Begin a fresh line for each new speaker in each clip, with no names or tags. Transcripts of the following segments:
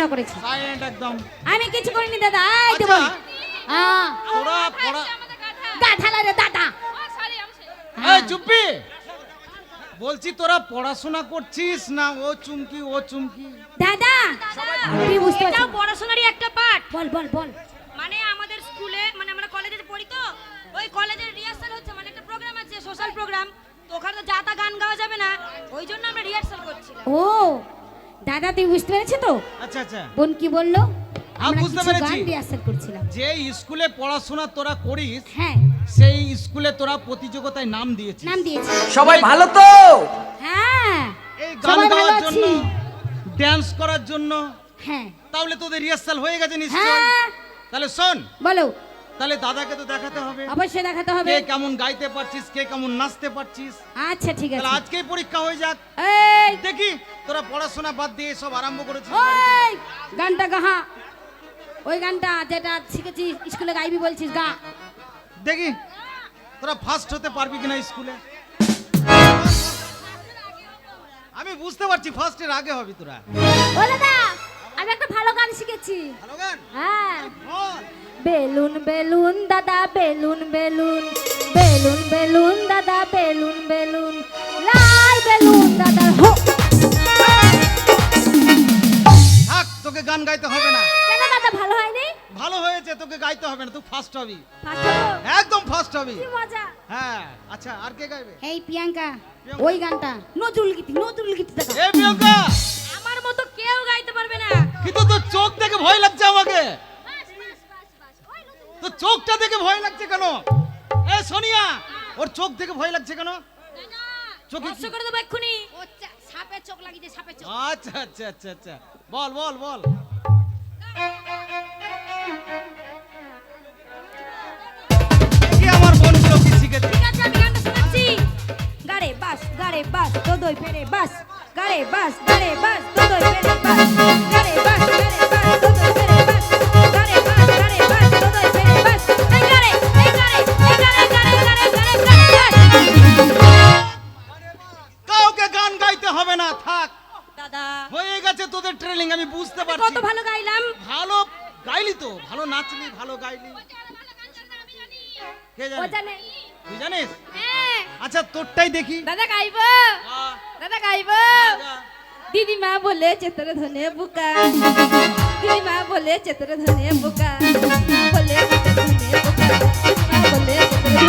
পড়া করেছি।
সাইলেন্ট একদম।
আমি কিছু করিনি দাদা। এই তো বল। হ্যাঁ
তোরা পড়া
গাধা লাগে দাদা।
এই চুপি, বলছি তোরা পড়াশোনা করছিস না ও চুমকি ও চুমকি?
দাদা তুই বুঝতে পারছিস?
এটাও পড়াশোনারই একটা পার্ট।
বল বল বল।
মানে আমাদের স্কুলে, মানে আমরা কলেজে পড়ি তো, ওই কলেজের রিহার্সাল হচ্ছে, মানে একটা প্রোগ্রাম আছে, সোশ্যাল প্রোগ্রাম। তো ওখানে তো যাতা গান গাওয়া যাবে না, ওই জন্য আমরা রিহার্সাল করছিলাম।
ও দাদা তুই বুঝতে পেরেছিস তো?
আচ্ছা আচ্ছা,
বোন কি বললো?
আমি বুঝতে পেরেছি।
গান রিহার্সাল করছিলাম।
যে স্কুলে পড়াশোনা তোরা করিস,
হ্যাঁ
সেই স্কুলে তোরা প্রতিযোগিতায় নাম দিয়েছিস।
নাম দিয়েছি।
সবাই ভালো তো?
হ্যাঁ
এই গান
সবাই ভালো
গাওয়ার
আছি।
জন্য, ড্যান্স করার জন্য।
হ্যাঁ
তাহলে তোদের রিহার্সাল হয়ে গেছে নিশ্চয়।
হ্যাঁ
তাহলে শোন,
বলো।
তাহলে দাদাকে তো দেখাতে হবে
অবশ্যই দেখাতে হবে।
কে কেমন গাইতে পারছিস, কে কেমন নাচতে পারছিস।
আচ্ছা ঠিক
তাহলে
আছে।
আজকেই পরীক্ষা হয়ে যাক।
এই
দেখি তোরা পড়াশোনা বাদ দিয়ে সব আরম্ভ করেছিস।
ওই গানটা গাহা, ওই গানটা যেটা শিখেছিস স্কুলে গাইবি বলছিস গা।
দেখি তোরা ফার্স্ট হতে পারবি কিনা স্কুলে। আমি বুঝতে পারছি ফার্স্টের আগে হবি তোরা।
ও দাদা আমি একটা ভালো গান শিখেছি।
ভালো গান
হ্যাঁ
বল।
বেলুন বেলুন দাদা বেলুন বেলুন, বেলুন বেলুন দাদা বেলুন বেলুন, লাল বেলুন দাদা হো।
থাক, তোকে গান গাইতে হবে না।
কেন দাদা ভালো হয়নি?
ভালো হয়েছে, তোকে গাইতে হবে না, তুই ফার্স্ট হবি,
ফার্স্ট হবো?
একদম ফার্স্ট হবি।
কি মজা।
হ্যাঁ আচ্ছা, আর কে গাইবে?
এই প্রিয়াঙ্কা ওই গানটা নজরুল গীতি, নজরুল গীতি দেখা।
এ প্রিয়াঙ্কা,
আমার মতো কেউ গাইতে পারবে না।
কিন্তু তোর চোখ দেখে ভয় লাগছে আমাকে। তোর চোখটা দেখে ভয় লাগছে কেন? এ সোনিয়া, ওর চোখ দেখে ভয় লাগছে কেন? চোখে
কষ্ট করে দেবো এক্ষুনি।
ও সাপের চোখ লাগিয়েছে, সাপের চোখ।
আচ্ছা আচ্ছা আচ্ছা আচ্ছা, বল বল বল। দেখি আমার বোনগুলো কি শিখেছে।
ঠিক আছে, আমি গানটা শোনাচ্ছি। গাড়ে বাস দোদই ফেরে বাস, গাড়ে বাস দোদই ফেরে বাস, গাড়ে বাস দোদই ফেরে বাস, গাড়ে বাস দোদই ফেরে বাস, এই গাড়ে
কাউকে গান গাইতে হবে না, থাক।
দাদা
হয়ে গেছে তোদের ট্রেনিং, আমি বুঝতে পারছি।
কত ভালো গাইলাম।
ভালো গাইলি তো, ভালো নাচলি, ভালো গাইলি। কে
ও
জানে?
জানে।
তুই জানিস?
হ্যাঁ
আচ্ছা তোরটাই দেখি।
দাদা গাইবো,
আহ,
দাদা গাইবো।
গা।
দিদিমা বলেছে তোর ধনে বুকা, দিদিমা বলেছে তোর ধনে বুকা, বলে ধনে বুকা, দিদিমা বলেছে তোর ধনে।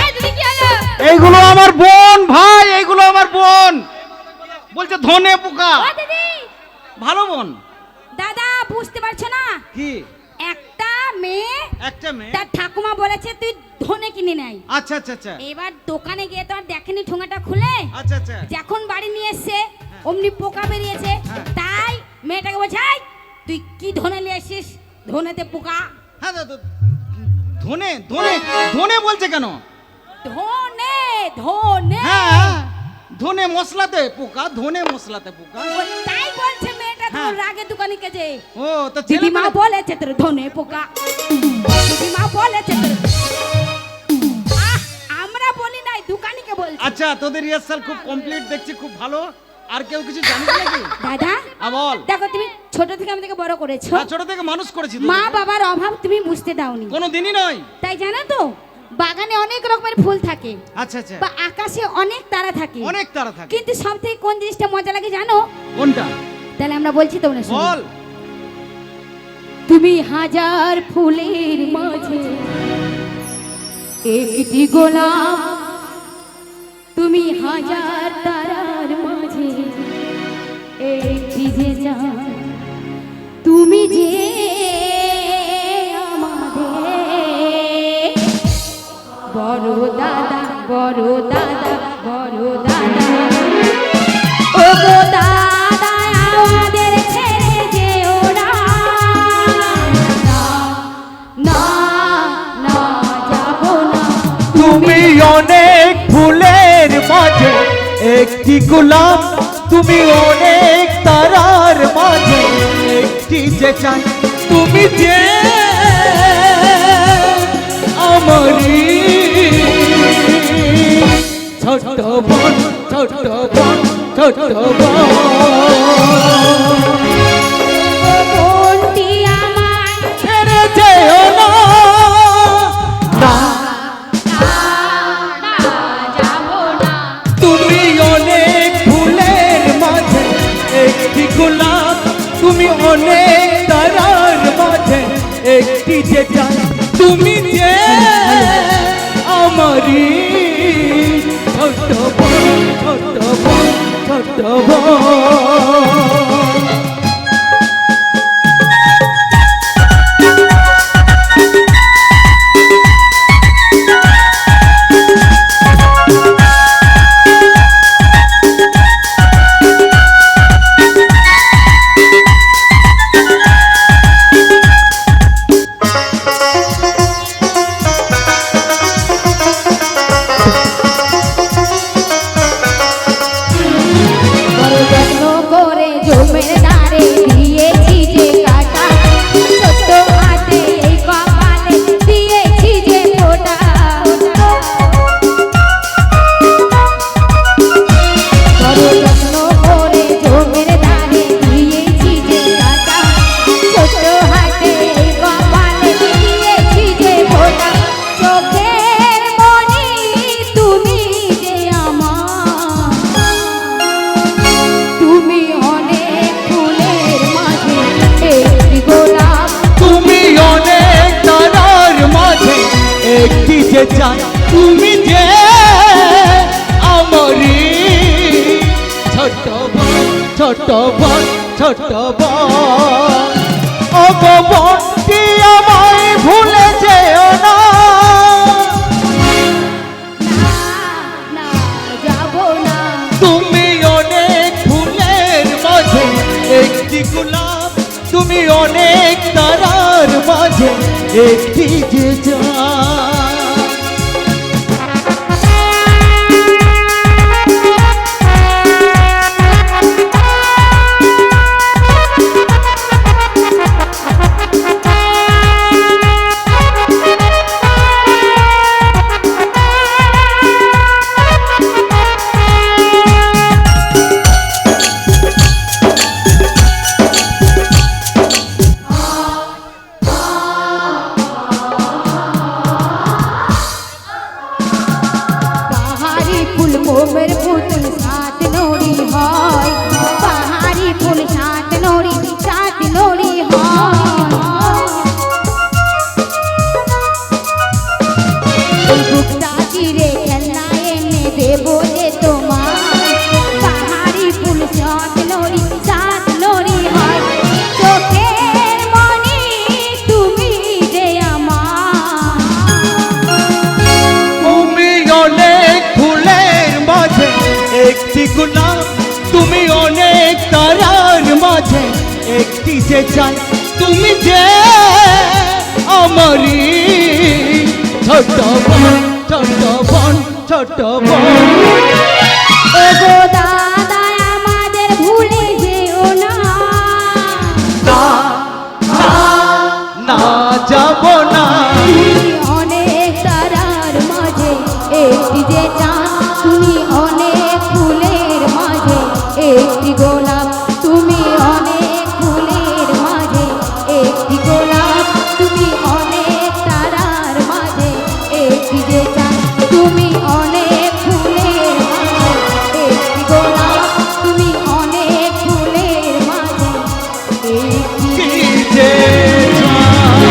এই দিদি কি হলো?
এইগুলো আমার বোন ভাই, এইগুলো আমার বোন, বলছে ধনে পোকা।
ও দিদি
ভালো বোন।
দাদা বুঝতে পারছো না?
কি?
একটা মেয়ে
একটা মেয়ে।
তার ঠাকুমা বলেছে তুই ধনে কিনে নেয়।
আচ্ছা আচ্ছা আচ্ছা
এবার দোকানে গিয়ে তো আর দেখেনি ঠোঙাটা খুলে,
আচ্ছা আচ্ছা।
যখন বাড়ি নিয়ে এসছে অমনি পোকা বেরিয়েছে।
হ্যাঁ।
তাই মেয়েটাকে বলছে এই, তুই কি ধনে নিয়ে এসছিস, ধনেতে পোকা।
হ্যাঁ দাদা, ধনে ধনে ধনে বলছে কেন?
ধনে ধনে
হ্যাঁ, ধনে মশলাতে পোকা, ধনে মশলাতে পোকা।
ও তাই বলছে মেয়েটা তোর
হ্যাঁ।
রাগে দোকানে গেছে।
ও তো ছেলে
দিদিমা
পেলে-
বলেছে তোর ধনে পোকা, দিদিমা বলেছে তোর। আহ, আমরা বলি নাই, দোকানিকে বলছে।
আচ্ছা, তোদের রিহার্সাল খুব কমপ্লিট দেখছি, খুব ভালো। আর কেউ কিছু জানিস নাকি?
দাদা
বল।
দেখো তুমি ছোট থেকে আমাদেরকে বড় করেছো,
হ্যাঁ, ছোট থেকে মানুষ করেছি তো।
মা বাবার অভাব তুমি বুঝতে দাওনি।
কোনো দিনই নয়।
তাই জানো তো বাগানে অনেক রকমের ফুল থাকে,
আচ্ছা আচ্ছা,
বা আকাশে অনেক তারা থাকে,
অনেক তারা থাকে।
কিন্তু সব থেকে কোন জিনিসটা মজা লাগে জানো?
কোনটা?
তাহলে আমরা বলছি তোমরা শোনো।
বল।
তুমি হাজার ফুলের মাঝে একটি গোলাপ, তুমি হাজার তারার মাঝে একটি যে চাঁদ, তুমি যে আমাদের বড় দাদা, বড় দাদা, বড় দাদা। ও গো দাদা আমাদের ছেড়ে যেও না, না না না যাবো না।
তুমি অনেক ফুলের মাঝে একটি গোলাপ, তুমি অনেক তারার মাঝে একটি যে চাঁদ, তুমি যে আমারি ছোট বোন, ছোট বোন, ছোট বোন। ছোট বোন
বড় যত্ন করে জমের ধারে দিয়েছি যে কাটা, ছোট্ট হাতে এই কপালে দিয়েছি যে ফোঁটা। বড় যত্ন করে জমের ধারে দিয়েছি যে কাটা, ছোট্ট হাতে এই কপালে দিয়েছি যে ফোঁটা। চোখের মনি তুমি যে আমার, তুমি অনেক ফুলের মাঝে একটি গোলাপ।
তুমি অনেক তারার মাঝে একটি যে চাঁদ তুমি যে আমারি ছোট বোন ছোট বোন ছোট বোন ও গো বোনটি আমায় ভুলে যেও না
না যাব না,
তুমি অনেক ফুলের মাঝে একটি গোলাপ তুমি অনেক তারার মাঝে একটি যে চাঁদ
পাহাড়ি ফুল মোমের পুতুল সাত নড়ি হয়, পাহাড়ি ফুল সাত নড়ি হয়। ওই বুকটা চিরে খেলনা এনে দেবো যে তোমার, পাহাড়ি ফুল সাত নড়ি হয়। চোখের মনি তুমি যে আমার,
তুমি অনেক ফুলের মাঝে একটি গোলাপ তুমি অনেক তারার মাঝে একটি যে চাঁদ তুমি যে আমারি ছোট বোন ছোট বোন ছোট বোন
ওগো দাদা আমাদের ভুলে যেও না,
না না না যাব না
তুমি অনেক তারার মাঝে একটি যে চাঁদ, তুমি অনেক ফুলের মাঝে একটি গোলাপ। তুমি অনেক ফুলের মাঝে একটি গোলাপ, তুমি অনেক তারার মাঝে একটি যে চাঁদ, তুমি অনেক ফুলের মাঝে একটি গোলাপ, তুমি অনেক ফুলের মাঝে একটি।
কি যে চাঁদ।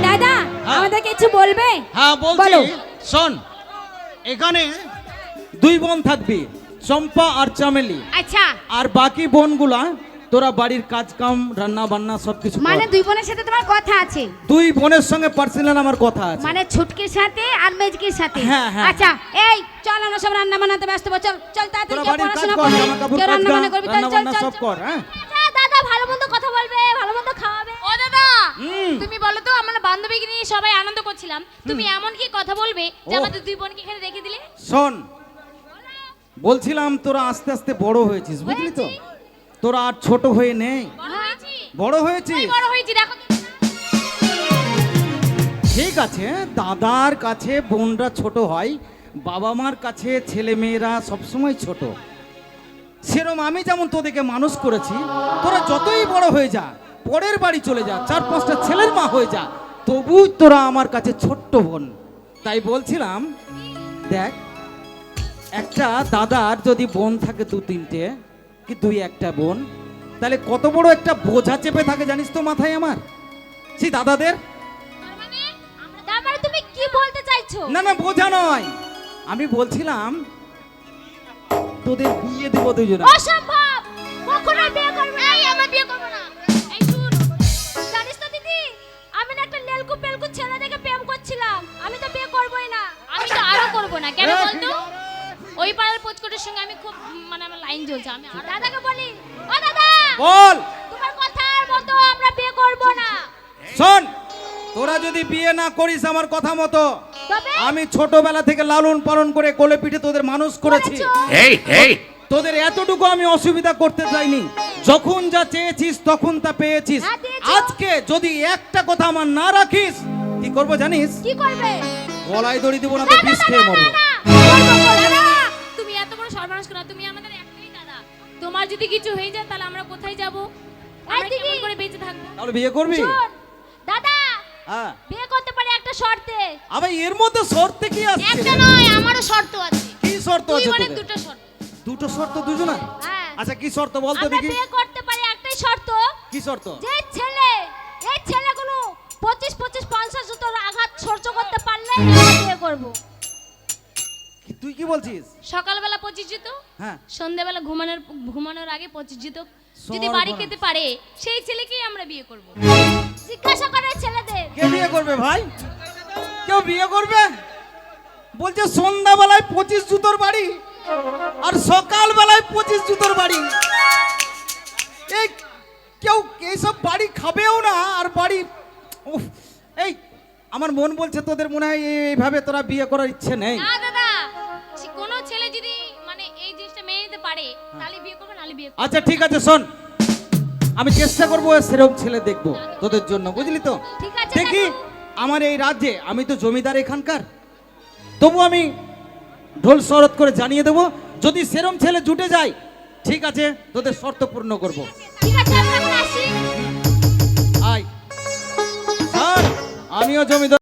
দাদা আমাদের কিছু বলবে?
হ্যাঁ বলছি,
বলো।
শোন, এখানে দুই বোন থাকবি, চম্পা আর চামেলি,
আচ্ছা,
আর বাকি বোনগুলা তোরা বাড়ির কাজ কাম রান্না বান্না সবকিছু কর।
মানে দুই বোনের সাথে তোমার কথা আছে,
দুই বোনের সঙ্গে পার্সোনাল আমার কথা আছে।
মানে ছুটকির সাথে আর মেজকির সাথে।
হ্যাঁ, হ্যাঁ।
আচ্ছা এই চল আমরা সব রান্না বান্নাতে ব্যস্ত হবো, চল চল তাড়াতাড়ি
তোরা
কেউ
বাড়ির কাজ
পড়াশোনা
কর,
করবি,
জামা কাপড়
কেউ
কাজ
রান্না
কর,
বান্না করবি, চল
রান্না
চল
বান্না
চল
সব কর, হ্যাঁ।
দাদা ভালো মন্দ কথা বলবে, ভালো মন্দ খাওয়াবে।
ও দাদা
হুম।
তুমি বলো তো, আমরা বান্ধবীকে নিয়ে সবাই আনন্দ করছিলাম, তুমি এমন কি কথা বলবে যে
ও।
আমাদের দুই বোনকে এখানে রেখে দিলে?
শোন, বলছিলাম তোরা আস্তে আস্তে বড় হয়েছিস, বুঝলি তো? তোরা আর ছোট হয়ে নেই,
বড় হয়েছি,
বড় হয়েছিস।
ওই বড় হয়েছি, দেখো তো।
ঠিক আছে, দাদার কাছে বোনরা ছোট হয়, বাবা মার কাছে ছেলে মেয়েরা সবসময় ছোট। সেরম আমি যেমন তোদেরকে মানুষ করেছি, তোরা যতই বড় হয়ে যা, পরের বাড়ি চলে যা, 4-5টা ছেলের মা হয়ে যা, তবু তোরা আমার কাছে ছোট্ট বোন। তাই বলছিলাম, দেখ, একটা দাদার যদি বোন থাকে 2-3টে কি 2-1টা বোন, তাহলে কত বড় একটা বোঝা চেপে থাকে জানিস তো মাথায় আমার, সেই দাদাদের।
তার মানে তুমি কি বলতে চাইছো?
না না, বোঝা নয়, আমি বলছিলাম তোদের বিয়ে দেবো দুজনে।
অসম্ভব, কখনোই বিয়ে করবে না।
এই আমরা বিয়ে করব না। এই শুন,
জানিস তো দিদি, আমি না একটা লেলকু পেলকু ছেলে দেখে প্রেম করছিলাম, আমি তো বিয়ে করবোই না।
আমি তো আরো করব না। কেন বলতো? ওই পাড়ার পোচকটের সঙ্গে আমি খুব মানে আমার লাইন জ্বলছে। আমি আরো
দাদাকে বলি, ও দাদা,
বল।
তোমার কথার মতো আমরা বিয়ে করব না।
শোন, তোরা যদি বিয়ে না করিস আমার কথা মতো,
তবে
আমি ছোটবেলা থেকে লালন পালন করে কোলে পিঠে তোদের মানুষ করেছি। তোদের এতটুকু আমি অসুবিধা করতে চাইনি। যখন যা চেয়েছিস তখন তা পেয়েছিস।
হ্যাঁ, দিয়েছো।
আজকে যদি একটা কথা আমার না রাখিস, কি করবো জানিস?
কি করবে?
গলায় দড়ি দিব না তো বিষ খেয়ে মরবো।
তুমি এত বড় সর্বনাশ করো। তুমি আমাদের একটাই দাদা। তোমার যদি কিছু হয়ে যায় তাহলে আমরা কোথায় যাব? আমরা
দিদি।
কেমন করে বেঁচে থাকবো?
তাহলে বিয়ে করবি?
শোন, দাদা,
হ্যাঁ।
বিয়ে করতে পারে একটা শর্তে।
আবার এর মধ্যে শর্তে কি আছে?
একটা নয়, আমারও শর্ত আছে।
কি শর্ত
তুই
আছে
মানে
তোদের?
দুটো শর্ত।
দুটো শর্ত দুজনা?
হ্যাঁ।
আচ্ছা কি শর্ত বলতো
আমরা
দেখি?
বিয়ে করতে পারি একটাই শর্ত,
কি শর্ত?
যে এই ছেলেগুলো 25 50 জুতোর আঘাত সহ্য করতে পারলে আমরা বিয়ে করব।
তুই কি বলছিস?
সকালবেলা 25 যেত,
হ্যাঁ।
সন্ধ্যাবেলা ঘুমানোর আগে 25 যেত। যদি
সর্বনাশ।
বাড়ি খেতে পারে সেই ছেলেকেই আমরা বিয়ে করব।
জিজ্ঞাসা করে ছেলেদের।
কে বিয়ে করবে ভাই? কেউ বিয়ে করবে? বলছে সন্ধ্যাবেলায় 25 জুতোর বাড়ি আর সকালবেলায় 25 জুতোর বাড়ি। এই কেউ এইসব বাড়ি খাবেও না আর বাড়ি উফ, এই আমার মন বলছে তোদের মনে হয় এইভাবে তোরা বিয়ে করার ইচ্ছে নেই।
না দাদা, কোনো ছেলে যদি মানে এই জিনিসটা মেনে নিতে পারে তাহলে বিয়ে করবে, নাহলে বিয়ে করবে।
আচ্ছা ঠিক আছে, শোন, আমি চেষ্টা করবো সেরকম ছেলে দেখবো তোদের জন্য, বুঝলি তো?
ঠিক আছে,
দেখি
দেখো।
আমার এই রাজ্যে, আমি তো জমিদার এখানকার, তবু আমি ঢোল শরৎ করে জানিয়ে দেবো, যদি সেরম ছেলে জুটে যায় ঠিক আছে, তোদের শর্ত পূর্ণ করবো।
ঠিক আছে, আমরা এখন আসি।
আয় স্যার, আমিও জমিদার।